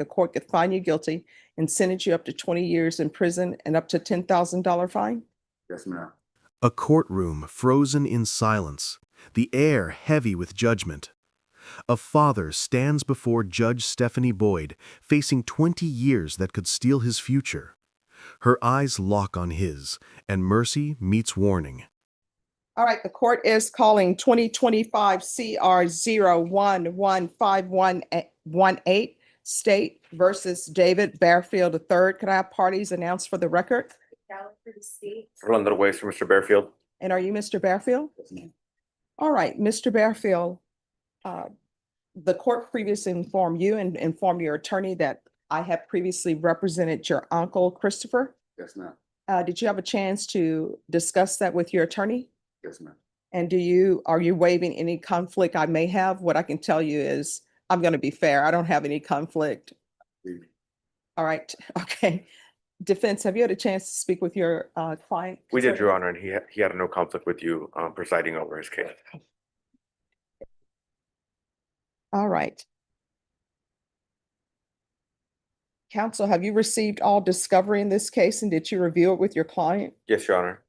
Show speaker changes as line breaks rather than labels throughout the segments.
the court could find you guilty and sentence you up to 20 years in prison and up to $10,000 fine?
Yes, ma'am.
A courtroom frozen in silence, the air heavy with judgment. A father stands before Judge Stephanie Boyd, facing 20 years that could steal his future. Her eyes lock on his, and mercy meets warning.
All right, the court is calling 2025 CR 011518 State versus David Barfield III. Could I have parties announced for the record?
Rolando Weiss for Mr. Barfield.
And are you Mr. Barfield? All right, Mr. Barfield, the court previously informed you and informed your attorney that I have previously represented your uncle, Christopher.
Yes, ma'am.
Did you have a chance to discuss that with your attorney?
Yes, ma'am.
And are you waiving any conflict I may have? What I can tell you is I'm going to be fair. I don't have any conflict. All right. Okay. Defense, have you had a chance to speak with your client?
We did, Your Honor, and he had no conflict with you presiding over his case.
All right. Counsel, have you received all discovery in this case, and did you review it with your client?
Yes, Your Honor.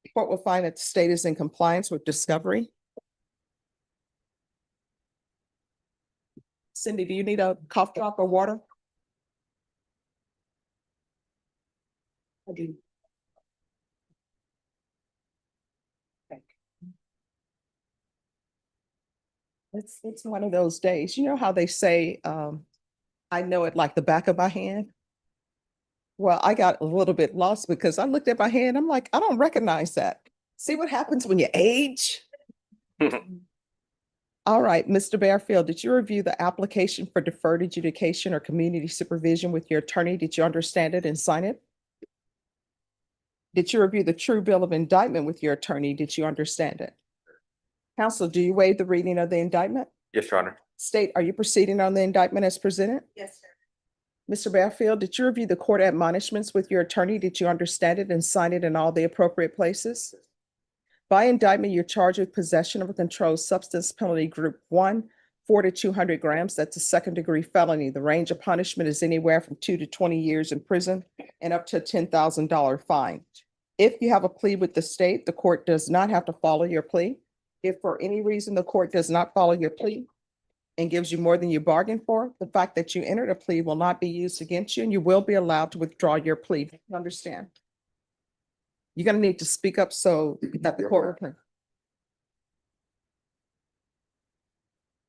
The court will find that the state is in compliance with discovery. Cindy, do you need a cough drop or water? I do. Okay. It's one of those days. You know how they say, I know it like the back of my hand? Well, I got a little bit lost because I looked at my hand. I'm like, I don't recognize that. See what happens when you age? All right, Mr. Barfield, did you review the application for deferred adjudication or community supervision with your attorney? Did you understand it and sign it? Did you review the true bill of indictment with your attorney? Did you understand it? Counsel, do you waive the reading of the indictment?
Yes, Your Honor.
State, are you proceeding on the indictment as presented?
Yes, sir.
Mr. Barfield, did you review the court admonishments with your attorney? Did you understand it and sign it in all the appropriate places? By indictment, you're charged with possession of a controlled substance, penalty group 1, 4 to 200 grams. That's a second-degree felony. The range of punishment is anywhere from 2 to 20 years in prison and up to a $10,000 fine. If you have a plea with the state, the court does not have to follow your plea. If for any reason the court does not follow your plea and gives you more than you bargained for, the fact that you entered a plea will not be used against you, and you will be allowed to withdraw your plea. You understand? You're going to need to speak up so that the court will.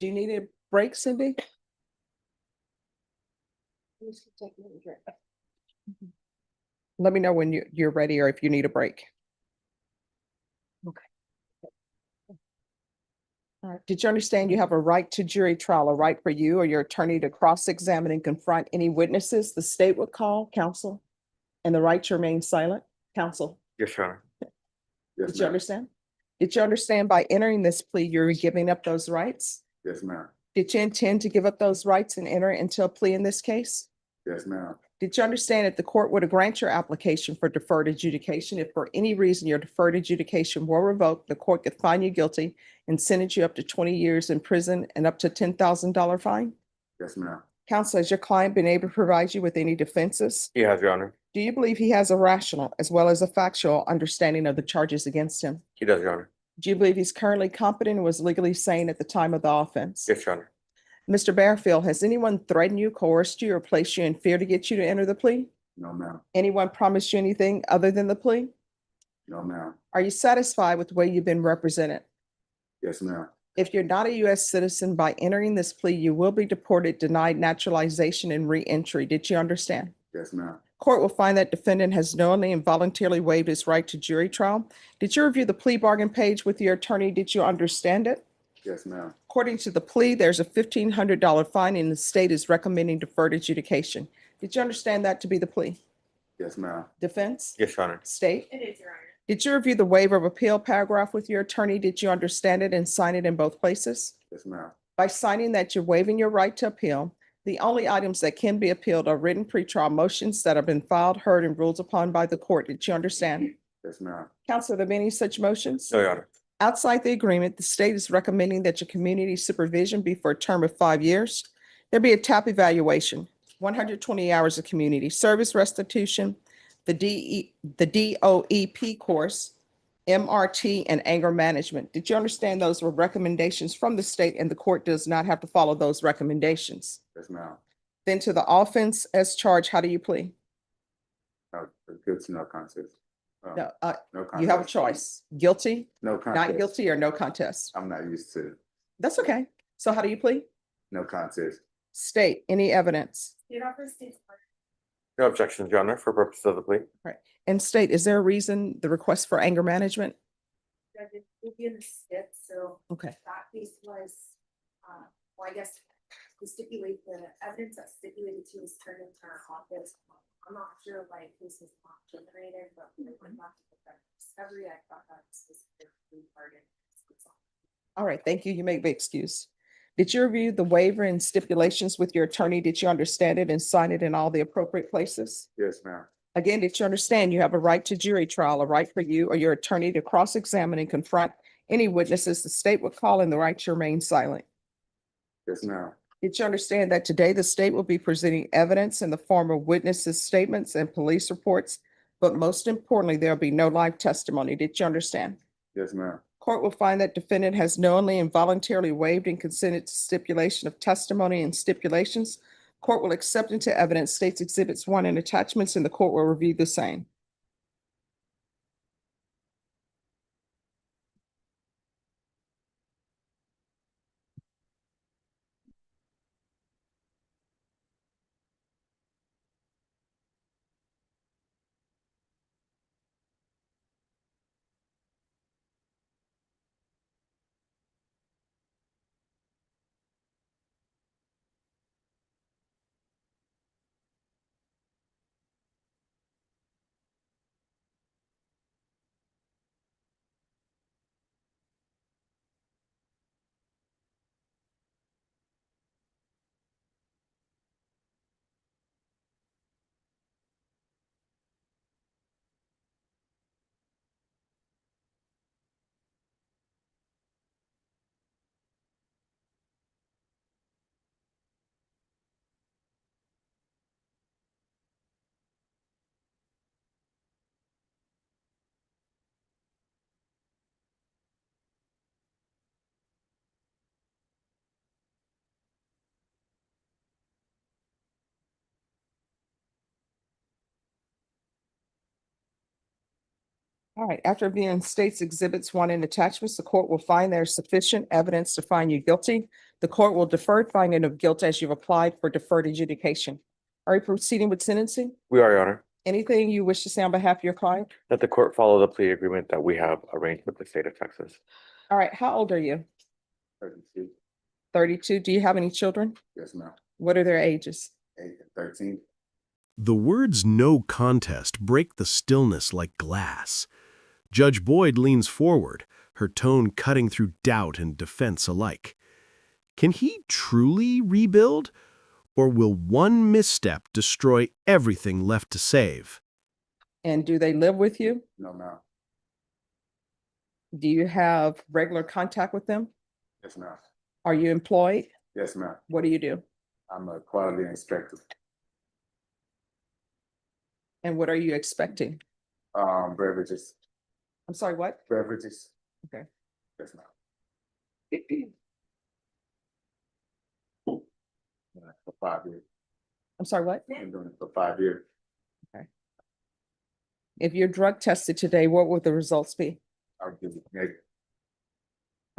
Do you need a break, Cindy? Let me know when you're ready or if you need a break. Okay. All right. Did you understand you have a right to jury trial, a right for you or your attorney to cross-examine and confront any witnesses the state would call, counsel, and the right to remain silent, counsel?
Yes, Your Honor.
Yes,
Did you
ma'am.
understand? Did you understand by entering this plea, you're giving up those rights?
Yes, ma'am.
Did you intend to give up those rights and enter into a plea in this case?
Yes, ma'am.
Did you understand that the court would grant your application for deferred adjudication? If for any reason your deferred adjudication were revoked, the court could find you guilty and sentence you up to 20 years in prison and up to $10,000 fine?
Yes, ma'am.
Counsel, has your client been able to provide you with any defenses?
He has, Your Honor.
Do you believe he has a rational as well as a factual understanding of the charges against him?
He does, Your Honor.
Do you believe he's currently competent and was legally sane at the time of the offense?
Yes, Your Honor.
Mr. Barfield, has anyone threatened you, coerced you, or placed you in fear to get you to enter the plea?
No, ma'am.
Anyone promised you anything other than the plea?
No, ma'am.
Are you satisfied with the way you've been represented?
Yes, ma'am.
If you're not a U.S. citizen, by entering this plea, you will be deported, denied naturalization, and re-entry. Did you understand?
Yes, ma'am.
Court will find that defendant has knowingly and voluntarily waived his right to jury trial. Did you review the plea bargain page with your attorney? Did you understand it?
Yes, ma'am.
According to the plea, there's a $1,500 fine and the state is recommending deferred adjudication. Did you understand that to be the plea?
Yes, ma'am.
Defense?
Yes, Your Honor.
State?
It is, Your Honor.
Did you review the waiver of appeal paragraph with your attorney? Did you understand it and sign it in both places?
Yes, ma'am.
By signing that you're waiving your right to appeal, the only items that can be appealed are written pretrial motions that have been filed, heard, and ruled upon by the court. Did you understand?
Yes, ma'am.
Counsel, are there any such motions?
No, Your Honor.
Outside the agreement, the state is recommending that your community supervision be for a term of 5 years. There'll be a TAP evaluation, 120 hours of community service restitution, the DOEP course, MRT, and anger management. Did you understand those were recommendations from the state and the court does not have to follow those recommendations?
Yes, ma'am.
Then to the offense as charged, how do you plead?
No, guilty, no contest.
No,
No contest.
you have a choice, guilty,
No contest.
not guilty, or no contest.
I'm not used to
That's okay. So how do you plead?
no contest.
State any evidence.
No objections, Your Honor, for purposes of the plea.
And state, is there a reason the request for anger management?
It will be in the STIP, so
Okay,
that piece was, well, I guess, the evidence that stipulated to was turned into our office. I'm not sure why this was not generated, but when I went back to the discovery, I thought that this was part of.
all right, thank you. You may be excused. Did you review the waiver and stipulations with your attorney? Did you understand it and sign it in all the appropriate places?
Yes, ma'am.
Again, did you understand you have a right to jury trial, a right for you or your attorney to cross-examine and confront any witnesses the state would call and the right to remain silent?
Yes, ma'am.
Did you understand that today the state will be presenting evidence in the form of witnesses' statements and police reports? But most importantly, there'll be no live testimony. Did you understand?
Yes, ma'am.
Court will find that defendant has knowingly and voluntarily waived and consented to stipulation of testimony and stipulations. Court will accept into evidence states exhibits 1 and attachments, and the court will review the same. All right, after viewing states exhibits 1 and attachments, the court will find there's sufficient evidence to find you guilty. The court will defer finding of guilt as you've applied for deferred adjudication. Are you proceeding with sentencing?
We are, Your Honor,
Anything you wish to say on behalf of your client?
that the court follow the plea agreement that we have arranged with the state of Texas.
All right, how old are you?
32.
32. Do you have any children?
Yes, ma'am.
What are their ages?
8 and 13.
The words "no contest" break the stillness like glass. Judge Boyd leans forward, her tone cutting through doubt and defense alike. Can he truly rebuild? Or will one misstep destroy everything left to save?
And do they live with you?
No, ma'am.
Do you have regular contact with them?
Yes, ma'am.
Are you employed?
Yes, ma'am.
What do you do?
I'm a quality inspector.
And what are you expecting?
Beverages.
I'm sorry, what?
Beverages.
Okay.
Yes, ma'am. For 5 years.
I'm sorry, what?
Been doing it for 5 years.
If you're drug tested today, what would the results be?
I'll give it negative.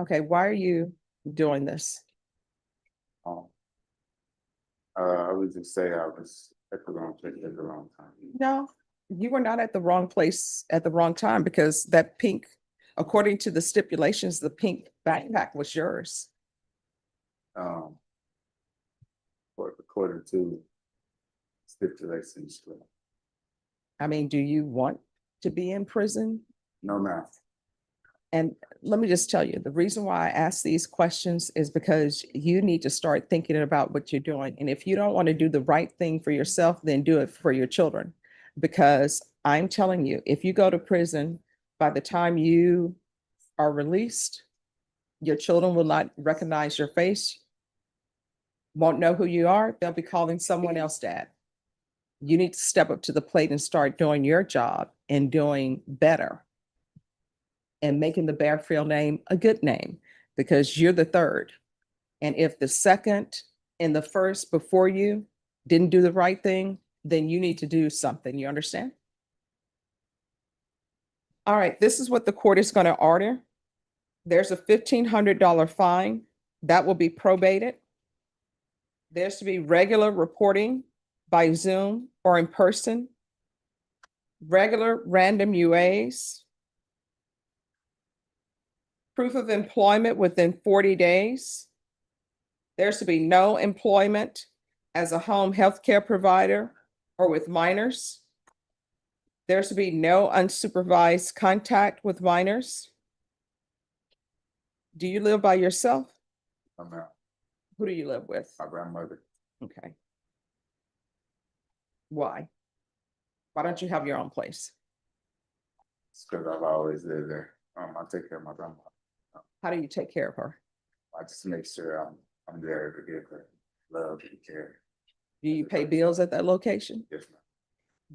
Okay, why are you doing this?
I would just say I was at the wrong place at the wrong time.
No, you were not at the wrong place at the wrong time because that pink, according to the stipulations, the pink backpack was yours.
According to stipulations.
I mean, do you want to be in prison?
No, ma'am.
And let me just tell you, the reason why I ask these questions is because you need to start thinking about what you're doing. And if you don't want to do the right thing for yourself, then do it for your children. Because I'm telling you, if you go to prison, by the time you are released, your children will not recognize your face. won't know who you are, they'll be calling someone else dad. You need to step up to the plate and start doing your job and doing better and making the Barfield name a good name because you're the third. And if the second and the first before you didn't do the right thing, then you need to do something. You understand? All right, this is what the court is going to order. There's a $1,500 fine that will be probated. There's to be regular reporting by Zoom or in person, regular random UAs, proof of employment within 40 days. There's to be no employment as a home health care provider or with minors. There's to be no unsupervised contact with minors. Do you live by yourself?
I'm out.
Who do you live with?
My grandmother.
Okay. Why? Why don't you have your own place?
It's because I've always lived there. I take care of my grandma.
How do you take care of her?
I just make sure I'm there to give her love and care.
Do you pay bills at that location?
Yes, ma'am.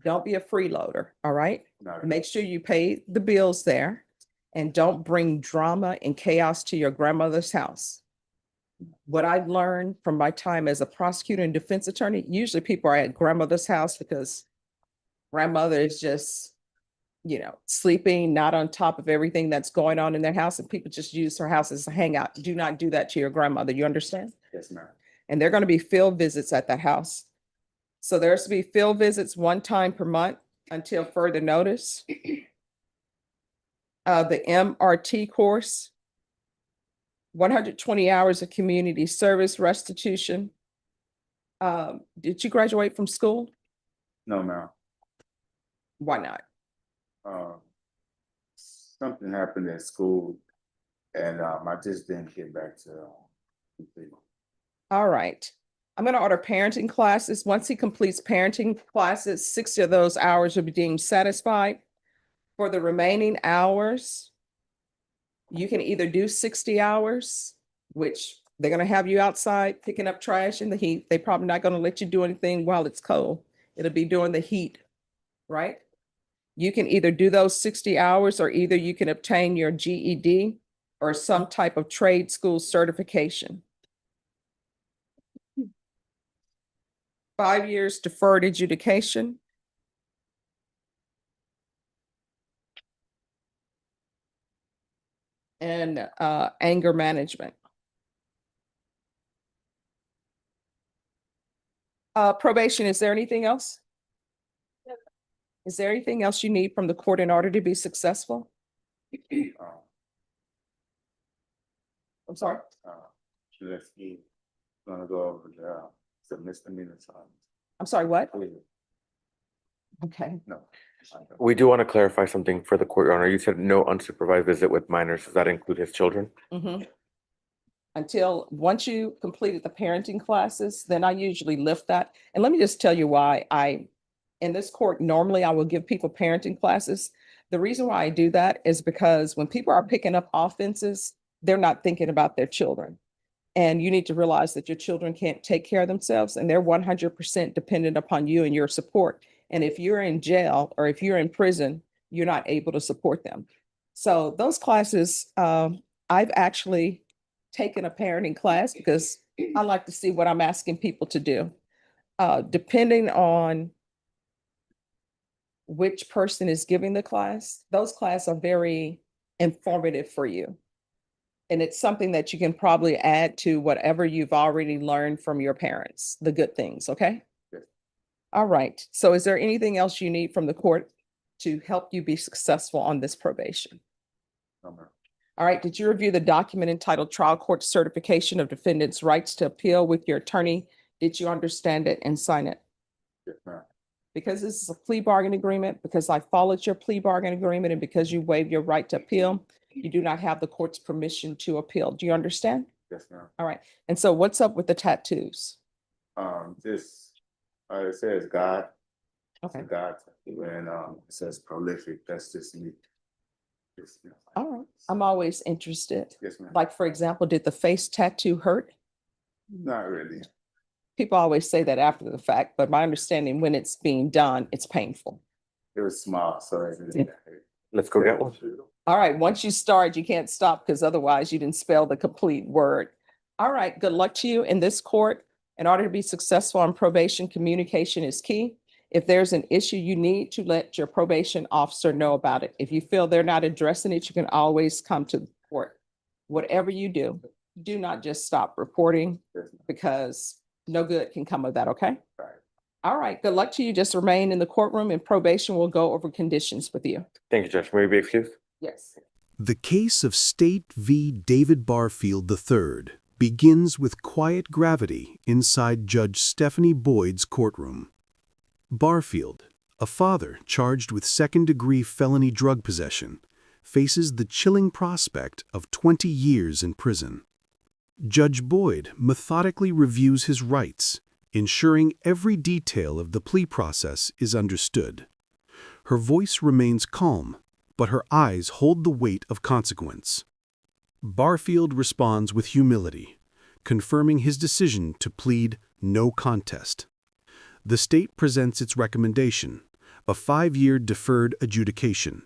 Don't be a freeloader, all right?
No,
Make sure you pay the bills there and don't bring drama and chaos to your grandmother's house. What I've learned from my time as a prosecutor and defense attorney, usually people are at grandmother's house because grandmother is just, sleeping, not on top of everything that's going on in their house, and people just use her house as a hangout. Do not do that to your grandmother. You understand?
yes, ma'am.
And they're going to be field visits at that house. So there's to be field visits one time per month until further notice. The MRT course, 120 hours of community service restitution. Did you graduate from school?
No, ma'am.
Why not?
Something happened at school, and I just didn't get back to complete.
All right. I'm going to order parenting classes. Once he completes parenting classes, 60 of those hours will be deemed satisfied. For the remaining hours, you can either do 60 hours, which they're going to have you outside picking up trash in the heat. They're probably not going to let you do anything while it's cold. It'll be during the heat, right? You can either do those 60 hours or either you can obtain your GED or some type of trade school certification. 5 years deferred adjudication. And anger management. Probation, is there anything else? Is there anything else you need from the court in order to be successful? I'm sorry?
Let's see. Gonna go over the misdemeanor charge.
I'm sorry, what? Okay.
No.
We do want to clarify something for the court, Your Honor. You said no unsupervised visit with minors. Does that include his children?
Mhm. Once you completed the parenting classes, then I usually lift that. And let me just tell you why in this court, normally I will give people parenting classes. The reason why I do that is because when people are picking up offenses, they're not thinking about their children. And you need to realize that your children can't take care of themselves and they're 100% dependent upon you and your support. And if you're in jail or if you're in prison, you're not able to support them. So those classes, I've actually taken a parenting class because I like to see what I'm asking people to do. Depending on which person is giving the class, those classes are very informative for you. And it's something that you can probably add to whatever you've already learned from your parents, the good things, okay?
Yes.
All right. So is there anything else you need from the court to help you be successful on this probation?
No, ma'am.
All right. Did you review the document entitled Trial Court Certification of Defendant's Rights to Appeal with your attorney? Did you understand it and sign it?
Yes, ma'am.
Because this is a plea bargain agreement, because I followed your plea bargain agreement, and because you waived your right to appeal, you do not have the court's permission to appeal. Do you understand?
Yes, ma'am.
All right. And so what's up with the tattoos?
It says God. It's a
Okay.
God tattoo, and it says prolific. That's just me.
All right. I'm always interested.
Yes, ma'am.
Like, for example, did the face tattoo hurt?
Not really.
People always say that after the fact, but my understanding, when it's being done, it's painful.
It was small, so it didn't hurt.
Let's go get one.
All right, once you start, you can't stop because otherwise you didn't spell the complete word. All right, good luck to you in this court. In order to be successful on probation, communication is key. If there's an issue, you need to let your probation officer know about it. If you feel they're not addressing it, you can always come to the court. Whatever you do not just stop reporting because no good can come of that, okay?
Right.
All right, good luck to you. Just remain in the courtroom and probation will go over conditions with you.
Thank you, Judge. May we be excused?
Yes.
The case of State v. David Barfield III begins with quiet gravity inside Judge Stephanie Boyd's courtroom. Barfield, a father charged with second-degree felony drug possession, faces the chilling prospect of 20 years in prison. Judge Boyd methodically reviews his rights, ensuring every detail of the plea process is understood. Her voice remains calm, but her eyes hold the weight of consequence. Barfield responds with humility, confirming his decision to plead no contest. The state presents its recommendation, a 5-year deferred adjudication,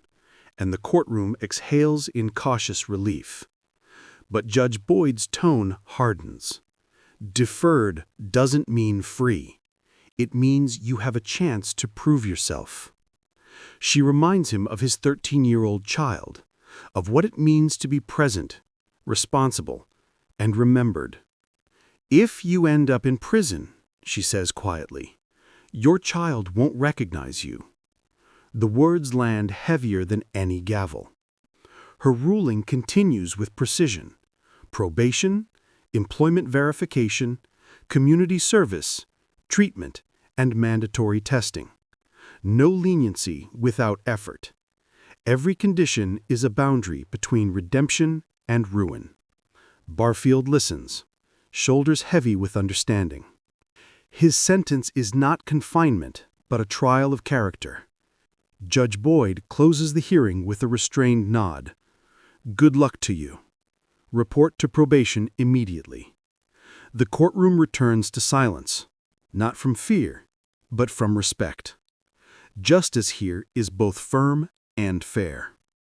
and the courtroom exhales in cautious relief. But Judge Boyd's tone hardens. Deferred doesn't mean free. It means you have a chance to prove yourself. She reminds him of his 13-year-old child, of what it means to be present, responsible, and remembered. If you end up in prison, she says quietly, your child won't recognize you. The words land heavier than any gavel. Her ruling continues with precision. Probation, employment verification, community service, treatment, and mandatory testing. No leniency without effort. Every condition is a boundary between redemption and ruin. Barfield listens, shoulders heavy with understanding. His sentence is not confinement, but a trial of character. Judge Boyd closes the hearing with a restrained nod. Good luck to you. Report to probation immediately. The courtroom returns to silence, not from fear, but from respect. Justice here is both firm and fair.